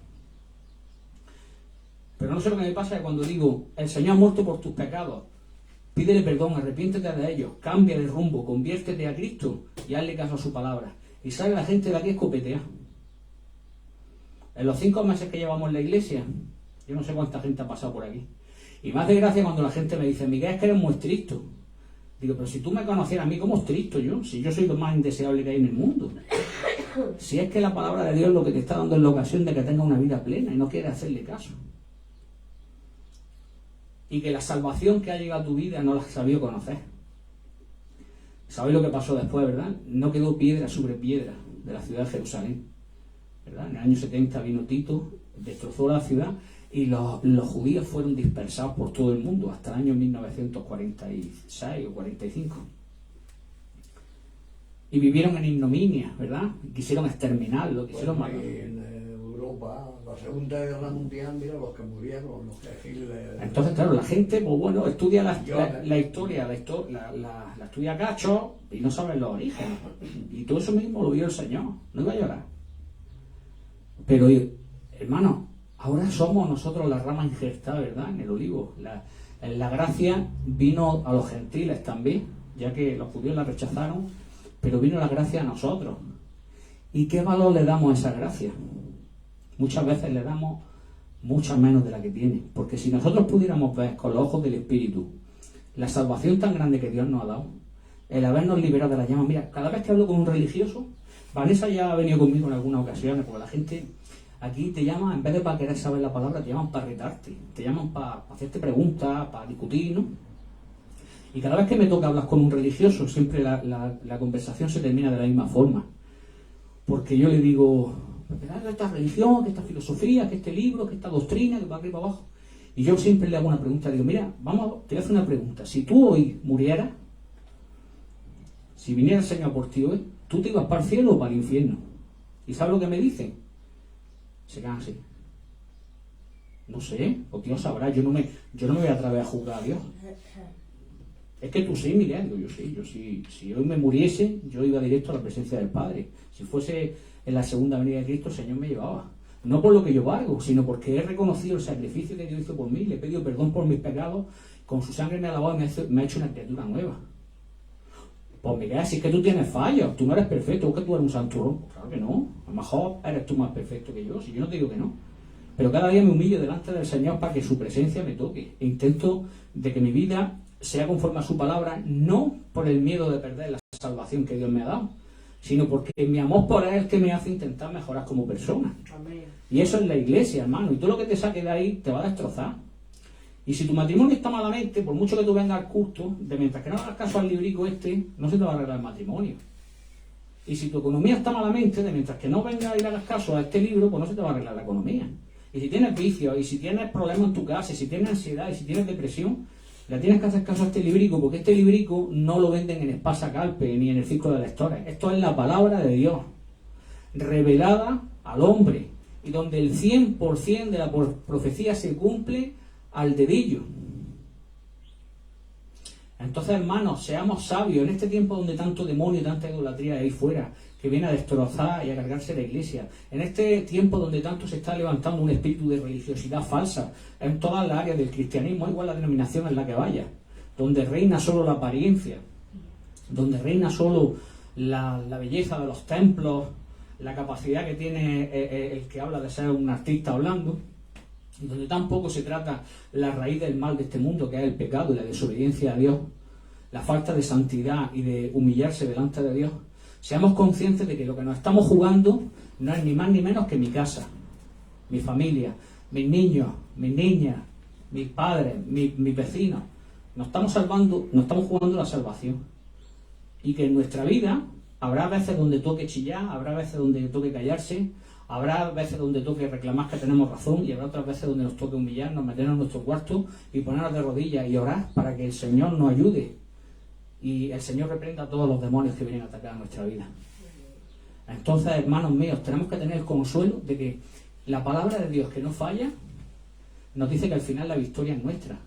Pero no sé lo que me pasa, que cuando digo el Señor ha muerto por tus pecados, pídele perdón, arrepiéntete de ellos, cambia de rumbo, conviértete a Cristo y hazle caso a su palabra. Y sale la gente de aquí escopeteada. En los 5 meses que llevamos en la iglesia, yo no sé cuánta gente ha pasado por aquí. Y me hace gracia cuando la gente me dice: Miguel, es que eres muy estricto. Digo, pero si tú me conocieras a mí, ¿cómo estricto yo? Si yo soy lo más indeseable que hay en el mundo. Si es que la palabra de Dios lo que te está dando es la ocasión de que tengas una vida plena y no quieres hacerle caso. Y que la salvación que ha llegado a tu vida no la has sabido conocer. ¿Sabéis lo que pasó después, verdad? No quedó piedra sobre piedra de la ciudad de Jerusalén, ¿verdad? En el año 70 vino Tito, destrozó la ciudad y los judíos fueron dispersados por todo el mundo hasta el año 1946 o 45. Y vivieron en ignominia, ¿verdad? Quisieron exterminarlo, quisieron matar. En Europa, la Segunda Guerra Mundial, mira los que murieron, los que Hitler... Entonces, claro, la gente, pues bueno, estudia la historia, la estudia cacho y no sabe los orígenes. Y todo eso mismo lo vio el Señor, no iba a llorar. Pero, hermano, ahora somos nosotros la rama injertada, ¿verdad?, en el olivo. La gracia vino a los gentiles también, ya que los judíos la rechazaron, pero vino la gracia a nosotros. ¿Y qué valor le damos a esa gracia? Muchas veces le damos mucha menos de la que tiene, porque si nosotros pudiéramos ver con los ojos del Espíritu la salvación tan grande que Dios nos ha dado, el habernos liberado de la llama. Mira, cada vez que hablo con un religioso, Vanessa ya ha venido conmigo en algunas ocasiones, porque la gente aquí te llama, en vez de para querer saber la palabra, te llaman para retarte, te llaman para hacerte preguntas, para discutir, ¿no? Y cada vez que me toca hablar con un religioso, siempre la conversación se termina de la misma forma, porque yo le digo: Que esta religión, que esta filosofía, que este libro, que esta doctrina, que va arriba abajo. Y yo siempre le hago una pregunta, digo, mira, te voy a hacer una pregunta. Si tú hoy murieras, si viniera el Señor por ti hoy, ¿tú te ibas para el cielo o para el infierno? ¿Y sabes lo que me dicen? Se quedan así. No sé, pues Dios sabrá, yo no me voy a atrever a juzgar a Dios. Es que tú sí, Miriam, digo, yo sí. Si hoy me muriese, yo iba directo a la presencia del Padre. Si fuese en la segunda venida de Cristo, el Señor me llevaba. No por lo que yo valgo, sino porque he reconocido el sacrificio que Dios hizo por mí, le he pedido perdón por mis pecados, con su sangre me ha lavado y me ha hecho una criatura nueva. Pues Miriam, si es que tú tienes fallos, tú no eres perfecto, o que tú eres un santurrón. Claro que no, a lo mejor eres tú más perfecto que yo, si yo no te digo que no. Pero cada día me humillo delante del Señor para que su presencia me toque. E intento de que mi vida sea conforme a su palabra, no por el miedo de perder la salvación que Dios me ha dado, sino porque mi amor por Él es que me hace intentar mejorar como persona. Amén. Y eso es la iglesia, hermano. Y todo lo que te saque de ahí te va a destrozar. Y si tu matrimonio está malamente, por mucho que tú vengas al culto, de mientras que no hagas caso al librico no se te va a arreglar el matrimonio. Y si tu economía está malamente, de mientras que no vengas y le hagas caso a este libro, pues no se te va a arreglar la economía. Y si tienes vicios, y si tienes problemas en tu casa, y si tienes ansiedad, y si tienes depresión, le tienes que hacer caso a este librico, porque este librico no lo venden en Espasa Calpe ni en el Círculo de Lectores. Esto es la palabra de Dios, revelada al hombre, y donde el 100% de la profecía se cumple al dedillo. Entonces, hermanos, seamos sabios en este tiempo donde tanto demonio y tanta idolatría hay fuera, que viene a destrozar y a cargarse la iglesia. En este tiempo donde tanto se está levantando un espíritu de religiosidad falsa en todas las áreas del cristianismo, igual la denominación en la que vaya, donde reina solo la apariencia, donde reina solo la belleza de los templos, la capacidad que tiene el que habla de ser un artista hablando, y donde tampoco se trata la raíz del mal de este mundo, que es el pecado y la desobediencia a Dios, la falta de santidad y de humillarse delante de Dios. Seamos conscientes de que lo que nos estamos jugando no es ni más ni menos que mi casa, mi familia, mis niños, mis niñas, mis padres, mis vecinos. Nos estamos jugando la salvación. Y que en nuestra vida habrá veces donde toque chillar, habrá veces donde toque callarse, habrá veces donde toque reclamar que tenemos razón, y habrá otras veces donde nos toque humillarnos, meternos en nuestro cuarto y ponernos de rodillas y orar para que el Señor nos ayude. Y el Señor reprenda a todos los demonios que vienen a atacar a nuestra vida. Entonces, hermanos míos, tenemos que tener el consuelo de que la palabra de Dios, que no falla, nos dice que al final la victoria es nuestra.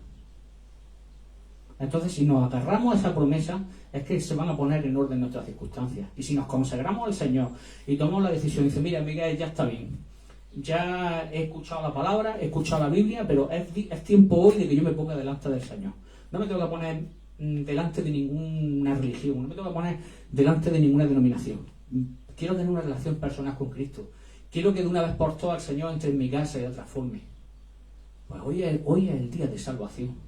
Entonces, si nos agarramos a esa promesa, es que se van a poner en orden nuestras circunstancias. Y si nos consagramos al Señor y tomamos la decisión y dice, mira, Miguel, ya está bien, ya he escuchado la palabra, he escuchado la Biblia, pero es tiempo hoy de que yo me ponga delante del Señor. No me tengo que poner delante de ninguna religión, no me tengo que poner delante de ninguna denominación. Quiero tener una relación personal con Cristo. Quiero que de una vez por todas el Señor entre en mi casa y la transforme. Pues hoy es el día de salvación.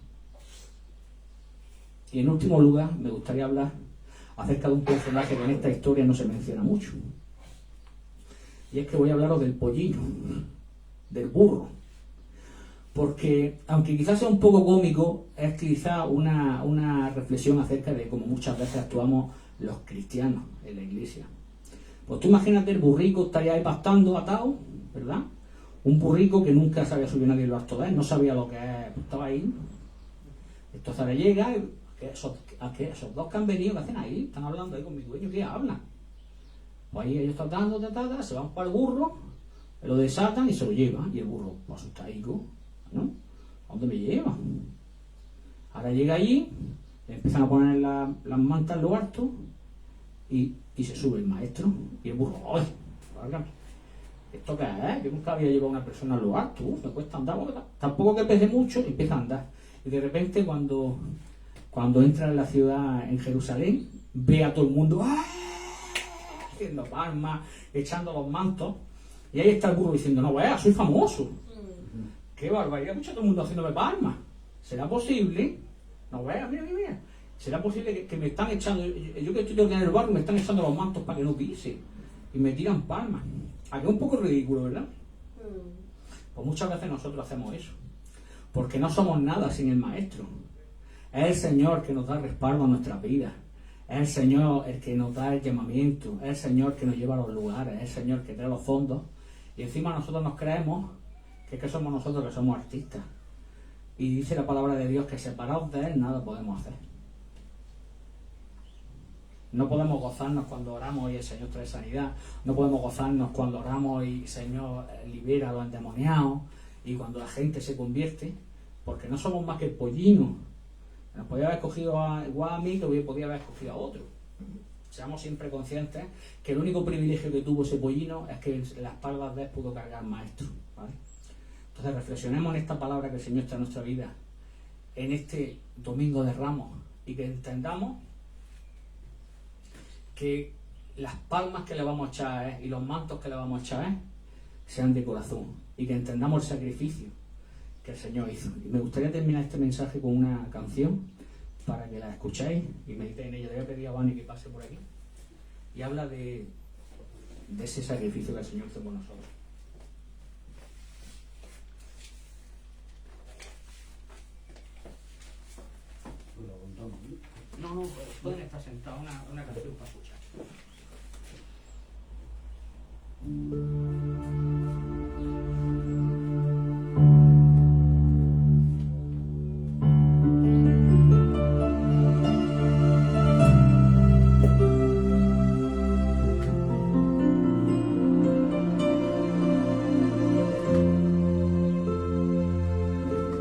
Y en último lugar, me gustaría hablar acerca de un personaje que en esta historia no se menciona mucho. Y es que voy a hablaros del pollino, del burro. Porque, aunque quizás sea un poco cómico, es quizás una reflexión acerca de cómo muchas veces actuamos los cristianos en la iglesia. Pues tú imagínate, el burrico estaría ahí pastando, atado, ¿verdad? Un burrico que nunca se había subido nadie en los actos de él, no sabía lo que es, estaba ahí. Entonces ahora llega, esos dos que han venido, ¿qué hacen ahí? Están hablando ahí con mi dueño, ¿qué hablan? Pues ahí ellos tratando, se van para el burro, lo desatan y se lo llevan. Y el burro, pues asustadico, ¿no? ¿A dónde me lleva? Ahora llega allí, le empiezan a poner las mantas en lo alto y se sube el maestro. Y el burro, ¡ay! Válgame, ¿esto qué es? Yo nunca había llevado a una persona a lo alto, me cuesta andar, tampoco que pese mucho, y empieza a andar. Y de repente cuando entra en la ciudad, en Jerusalén, ve a todo el mundo haciendo palmas, echando los mantos, y ahí está el burro diciendo, no veas, soy famoso. Qué barbaridad, mucho todo el mundo haciéndome palmas. ¿Será posible? No veas, mira. ¿Será posible que me están echando, yo que estoy en el barrio, me están echando los mantos para que no pise? Y me tiran palmas. Aquí es un poco ridículo, ¿verdad? Pues muchas veces nosotros hacemos eso. Porque no somos nada sin el Maestro. Es el Señor que nos da respaldo a nuestras vidas. Es el Señor el que nos da el llamamiento. Es el Señor que nos lleva a los lugares. Es el Señor que trae los fondos. Y encima nosotros nos creemos que somos nosotros que somos artistas. Y dice la palabra de Dios que separados de Él nada podemos hacer. No podemos gozarnos cuando oramos y el Señor trae sanidad. No podemos gozarnos cuando oramos y el Señor libera a los endemoniados. Y cuando la gente se convierte, porque no somos más que pollinos. Nos podía haber escogido igual a mí que podía haber escogido a otro. Seamos siempre conscientes que el único privilegio que tuvo ese pollino es que en las espaldas de él pudo cargar maestro, ¿vale? Entonces reflexionemos en esta palabra que el Señor está en nuestra vida, en este Domingo de Ramos, y que entendamos que las palmas que le vamos a echar a él y los mantos que le vamos a echar a él sean de corazón, y que entendamos el sacrificio que el Señor hizo. Y me gustaría terminar este mensaje con una canción para que la escuchéis y meditéis en ella. Le voy a pedir a Vani que pase por aquí y habla de ese sacrificio que el Señor hizo por nosotros. No, pueden estar sentados, una canción para escuchar.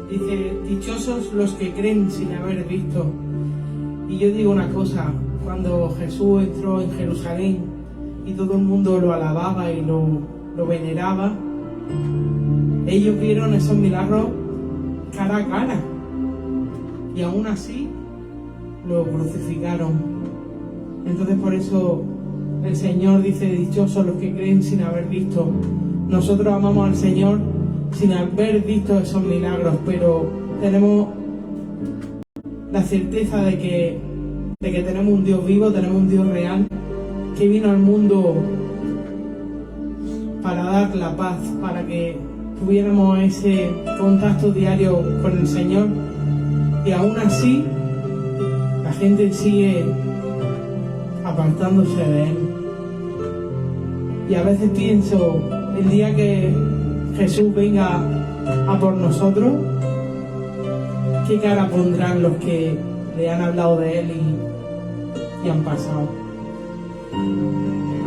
Dice, dichosos los que creen sin haber visto. Y yo digo una cosa, cuando Jesús entró en Jerusalén y todo el mundo lo alababa y lo veneraba, ellos vieron esos milagros cara a cara y aún así lo crucificaron. Entonces por eso el Señor dice, dichosos los que creen sin haber visto. Nosotros amamos al Señor sin haber visto esos milagros, pero tenemos la certeza de que tenemos un Dios vivo, tenemos un Dios real, que vino al mundo para dar la paz, para que tuviéramos ese contacto diario con el Señor, y aún así la gente sigue apartándose de Él. Y a veces pienso, el día que Jesús venga a por nosotros, ¿qué cara pondrán los que le han hablado de Él y han pasado?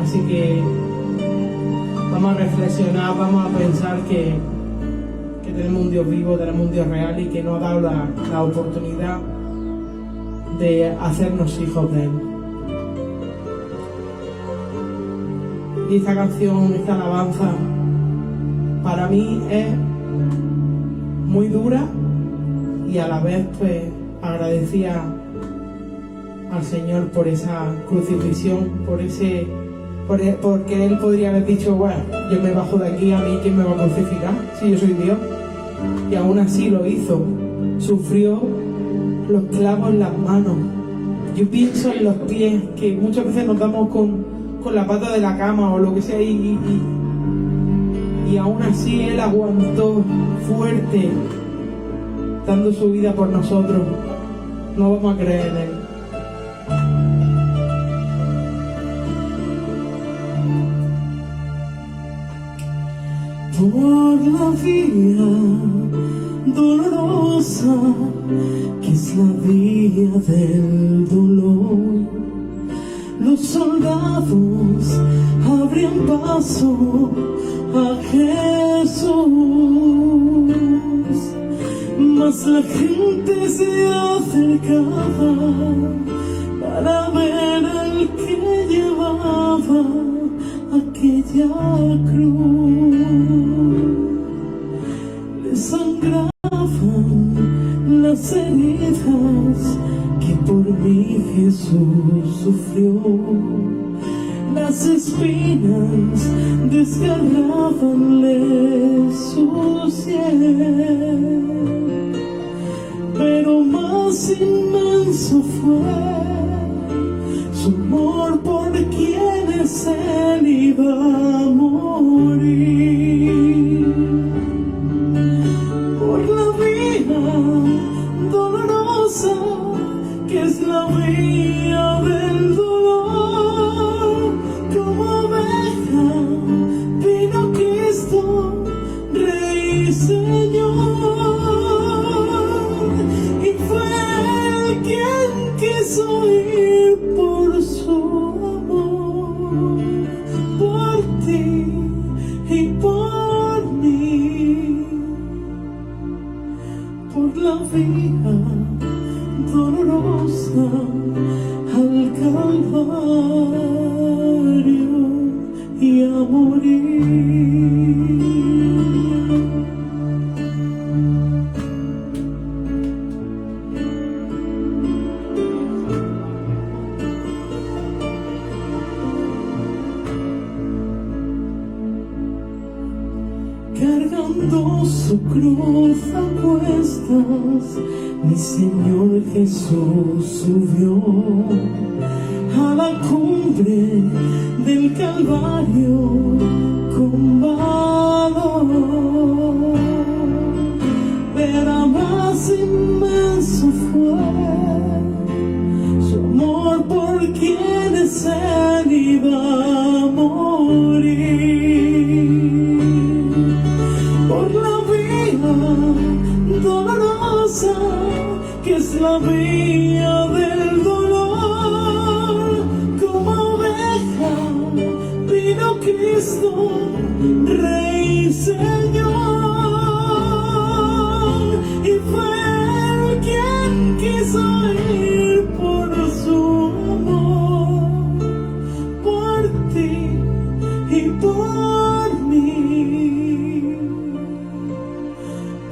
Así que vamos a reflexionar, vamos a pensar que tenemos un Dios vivo, tenemos un Dios real y que nos ha dado la oportunidad de hacernos hijos de Él. Y esta canción, esta alabanza, para mí es muy dura y a la vez pues agradecía al Señor por esa crucifixión, porque Él podría haber dicho, bueno, yo me bajo de aquí, a mí ¿quién me va a crucificar? Si yo soy Dios. Y aún así lo hizo, sufrió los clavos en las manos. Yo pienso en los pies, que muchas veces nos damos con la pata de la cama o lo que sea, y aún así Él aguantó fuerte, dando su vida por nosotros. No vamos a creer en Él. Por la vía dolorosa, que es la vía del dolor, los soldados abrían paso a Jesús, mas la gente se acercaba para ver al que llevaba aquella cruz. Le sangraban las heridas que por mí Jesús sufrió. Las espinas desgarrabanle su sien, pero más inmenso fue su amor por quienes Él iba a morir. Por la vía dolorosa, que es la vía del dolor, como oveja vino Cristo llevando su cruz a cuestas, mi Señor Jesús subió a la cumbre del Calvario con valor. Pero más inmenso fue su amor por quienes él iba a morir. Por la vía dolorosa que es la vía del dolor, como oveja vino Cristo, Rey y Señor. Y fue él quien quiso ir por su amor, por ti y por mí.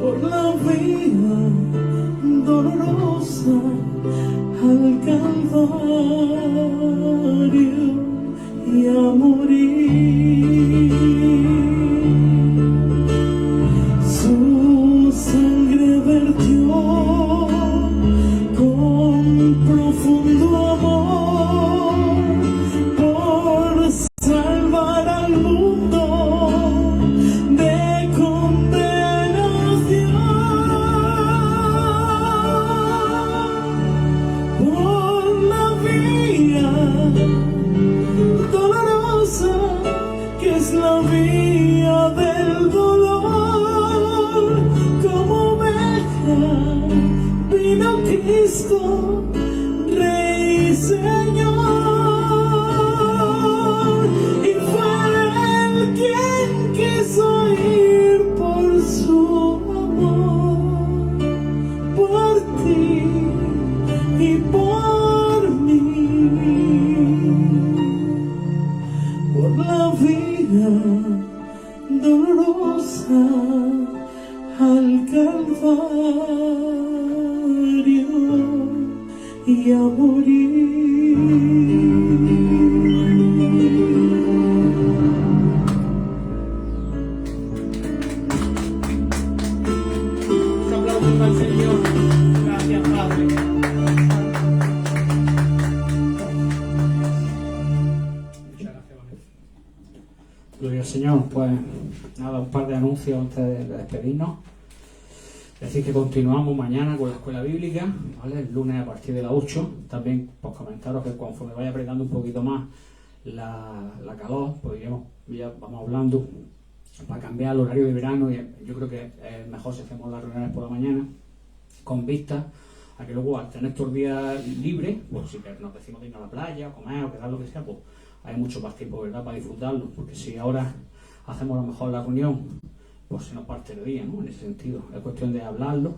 Por la vía dolorosa al Calvario y a morir. Su sangre vertió con profundo amor por salvar al mundo de condenación. Por la vía dolorosa que es la vía del dolor, como oveja vino Cristo, Rey y Señor. Y fue él quien quiso ir por su amor, por ti y por mí. Por la vía dolorosa al Calvario y a morir. Un aplauso al Señor. Gracias, Padre. Muchas gracias, Vanessa. Gloria al Señor. Pues nada, un par de anuncios antes de despedirnos. Decir que continuamos mañana con la escuela bíblica, ¿vale? El lunes a partir de las 8. También pues comentaros que conforme vaya apretando un poquito más la calor, pues ya vamos hablando para cambiar el horario de verano, y yo creo que es mejor si hacemos las reuniones por la mañana, con vista a que luego al tener estos días libres, pues si nos decimos de ir a la playa, o comer, o quedar lo que sea, pues hay mucho más tiempo, ¿verdad?, para disfrutarlo, porque si ahora hacemos a lo mejor la reunión, pues se nos parte el día, ¿no?, en ese sentido. Es cuestión de hablarlo.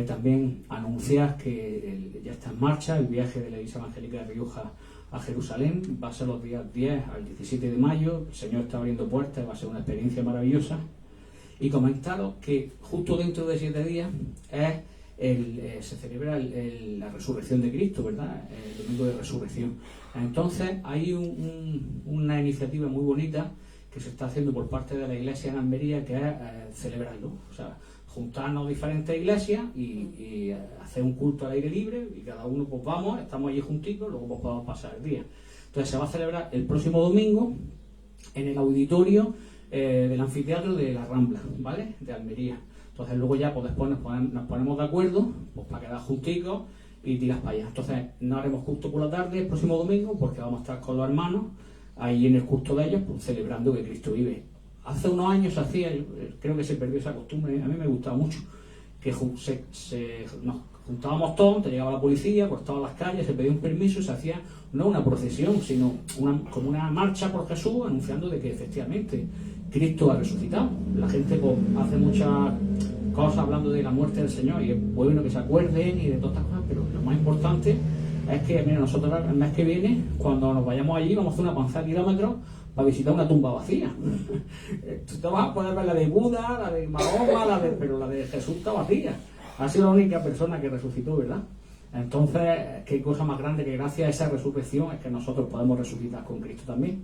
También anunciar que ya está en marcha el viaje de la Iglesia Evangélica de Rioja a Jerusalén. Va a ser los días 10 al 17 de mayo. El Señor está abriendo puertas, va a ser una experiencia maravillosa. Y comentaros que justo dentro de 7 días se celebra la resurrección de Cristo, ¿verdad?, el domingo de resurrección. Entonces hay una iniciativa muy bonita que se está haciendo por parte de la Iglesia en Almería, que es celebrarlo, o sea, juntarnos diferentes iglesias y hacer un culto al aire libre, y cada uno pues vamos, estamos allí juntitos, luego pues podemos pasar el día. Entonces se va a celebrar el próximo domingo en el auditorio del anfiteatro de la Rambla, ¿vale?, de Almería. Entonces luego ya pues después nos ponemos de acuerdo pues para quedar juntitos y tiras para allá. Entonces no haremos culto por la tarde el próximo domingo, porque vamos a estar con los hermanos ahí en el culto de ellos, pues celebrando que Cristo vive. Hace unos años se hacía, creo que se perdió esa costumbre, a mí me gustaba mucho, que nos juntábamos todos, te llegaba la policía, cortaba las calles, se pedía un permiso y se hacía no una procesión, sino como una marcha por Jesús, anunciando de que efectivamente Cristo ha resucitado. La gente pues hace muchas cosas hablando de la muerte del Señor, y es bueno que se acuerden y de todas estas cosas, pero lo más importante es que, mira, nosotros el mes que viene, cuando nos vayamos allí, vamos a hacer una panza de kilómetros para visitar una tumba vacía. Tú te vas a poder ver la de Buda, la de Mahoma, pero la de Jesús está vacía. Ha sido la única persona que resucitó, ¿verdad? Entonces, qué cosa más grande que gracias a esa resurrección es que nosotros podemos resucitar con Cristo también.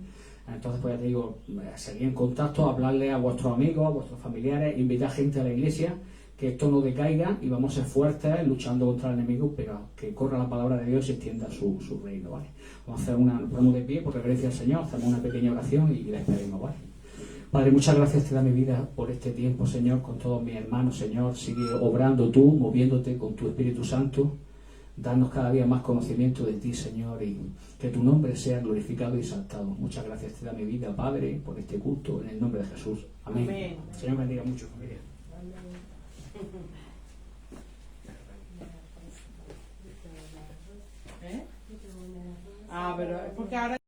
Entonces, pues ya te digo, seguir en contacto, hablarle a vuestros amigos, a vuestros familiares, invitar gente a la iglesia, que esto no decaiga y vamos a ser fuertes luchando contra el enemigo, pero que corra la palabra de Dios y extienda su reino, ¿vale? Vamos a hacer nos ponemos de pie por reverencia al Señor, hacemos una pequeña oración y despedimos, ¿vale? Padre, muchas gracias te da mi vida por este tiempo, Señor, con todos mis hermanos, Señor. Sigue obrando tú, moviéndote con tu Espíritu Santo. Danos cada día más conocimiento de ti, Señor, y que tu nombre sea glorificado y exaltado. Muchas gracias te da mi vida, Padre, por este culto, en el nombre de Jesús. Amén. Amén. Señor bendiga mucho, familia. Pero es porque ahora